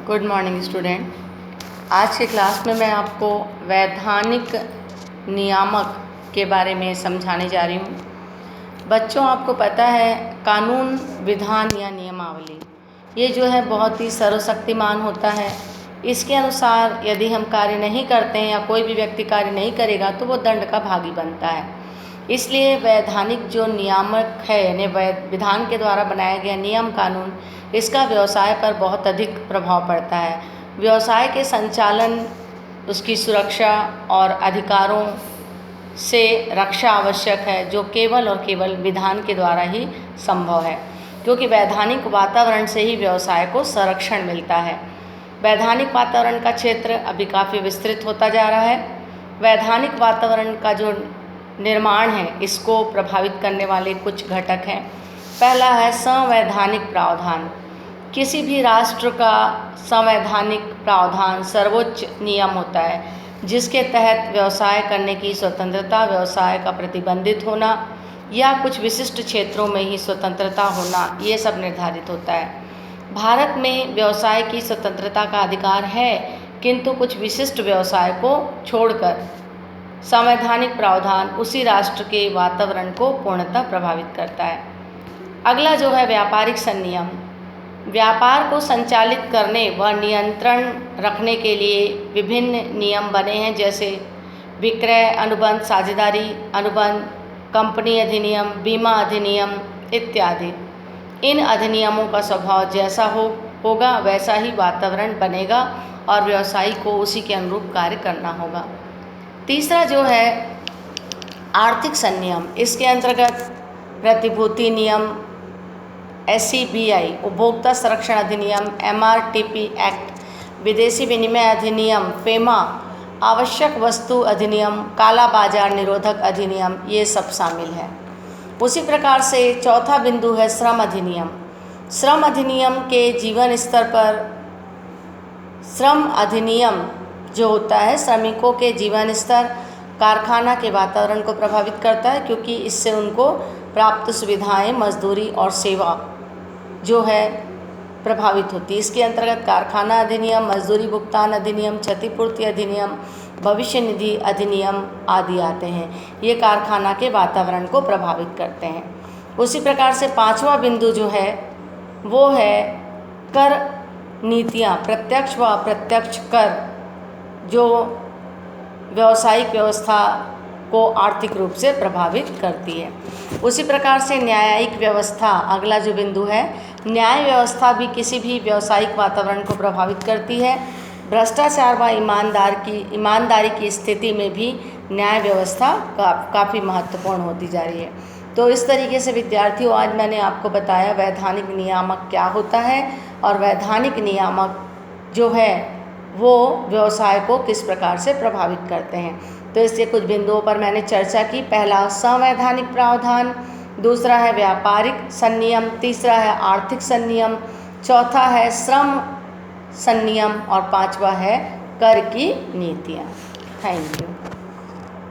Good morning student. आज के class में मैं आपको वैधानिक नियामक के बारे में समझाने जा रही हूँ। बच्चों, आपको पता है कानून, विधान या नियमावली ये जो है बहुत ही सर्वशक्तिमान होता है। इसके अनुसार यदि हम कार्य नहीं करते हैं या कोई भी व्यक्ति कार्य नहीं करेगा तो वो दंड का भागी बनता है। इसलिए वैधानिक जो नियामक है यानी विधान के द्वारा बनाया गया नियम कानून, इसका व्यवसाय पर बहुत अधिक प्रभाव पड़ता है। व्यवसाय के संचालन, उसकी सुरक्षा और अधिकारों से रक्षा आवश्यक है, जो केवल और केवल विधान के द्वारा ही संभव है, क्योंकि वैधानिक वातावरण से ही व्यवसाय को संरक्षण मिलता है। वैधानिक वातावरण का क्षेत्र अभी काफ़ी विस्तृत होता जा रहा है। वैधानिक वातावरण का जो निर्माण है, इसको प्रभावित करने वाले कुछ घटक हैं। पहला है संवैधानिक प्रावधान। किसी भी राष्ट्र का संवैधानिक प्रावधान सर्वोच्च नियम होता है, जिसके तहत व्यवसाय करने की स्वतंत्रता, व्यवसाय का प्रतिबंधित होना या कुछ विशिष्ट क्षेत्रों में ही स्वतंत्रता होना, ये सब निर्धारित होता है। भारत में व्यवसाय की स्वतंत्रता का अधिकार है, किंतु कुछ विशिष्ट व्यवसाय को छोड़कर संवैधानिक प्रावधान उसी राष्ट्र के वातावरण को पूर्णतः प्रभावित करता है। अगला जो है व्यापारिक संनियम। व्यापार को संचालित करने व नियंत्रण रखने के लिए विभिन्न नियम बने हैं, जैसे विक्रय अनुबंध, साझेदारी अनुबंध, कंपनी अधिनियम, बीमा अधिनियम इत्यादि। इन अधिनियमों का स्वभाव जैसा होगा वैसा ही वातावरण बनेगा और व्यवसायी को उसी के अनुरूप कार्य करना होगा। तीसरा जो है आर्थिक संनियम। इसके अंतर्गत प्रतिभूति नियम, SEBI, उपभोक्ता संरक्षण अधिनियम, MRTP एक्ट, विदेशी विनिमय अधिनियम, FEMA, आवश्यक वस्तु अधिनियम, काला बाजार निरोधक अधिनियम, ये सब शामिल है। उसी प्रकार से चौथा बिंदु है श्रम अधिनियम। श्रम अधिनियम के जीवन स्तर पर श्रम अधिनियम जो होता है श्रमिकों के जीवन स्तर, कारखाना के वातावरण को प्रभावित करता है, क्योंकि इससे उनको प्राप्त सुविधाएं, मजदूरी और सेवा जो है प्रभावित होती है। इसके अंतर्गत कारखाना अधिनियम, मजदूरी भुगतान अधिनियम, क्षतिपूर्ति अधिनियम, भविष्य निधि अधिनियम आदि आते हैं। ये कारखाना के वातावरण को प्रभावित करते हैं। उसी प्रकार से पांचवा बिंदु जो है वो है कर नीतियाँ। प्रत्यक्ष व अप्रत्यक्ष कर जो व्यावसायिक व्यवस्था को आर्थिक रूप से प्रभावित करती है। उसी प्रकार से न्यायिक व्यवस्था, अगला जो बिंदु है, न्याय व्यवस्था भी किसी भी व्यावसायिक वातावरण को प्रभावित करती है। भ्रष्टाचार व ईमानदारी की स्थिति में भी न्याय व्यवस्था काफ़ी महत्वपूर्ण होती जा रही है। तो इस तरीके से विद्यार्थियों, आज मैंने आपको बताया वैधानिक नियामक क्या होता है और वैधानिक नियामक जो है वो व्यवसाय को किस प्रकार से प्रभावित करते हैं। तो इससे कुछ बिंदुओं पर मैंने चर्चा की। पहला संवैधानिक प्रावधान, दूसरा है व्यापारिक संनियम, तीसरा है आर्थिक संनियम, चौथा है श्रम संनियम और पांचवा है कर की नीतियाँ। Thank you.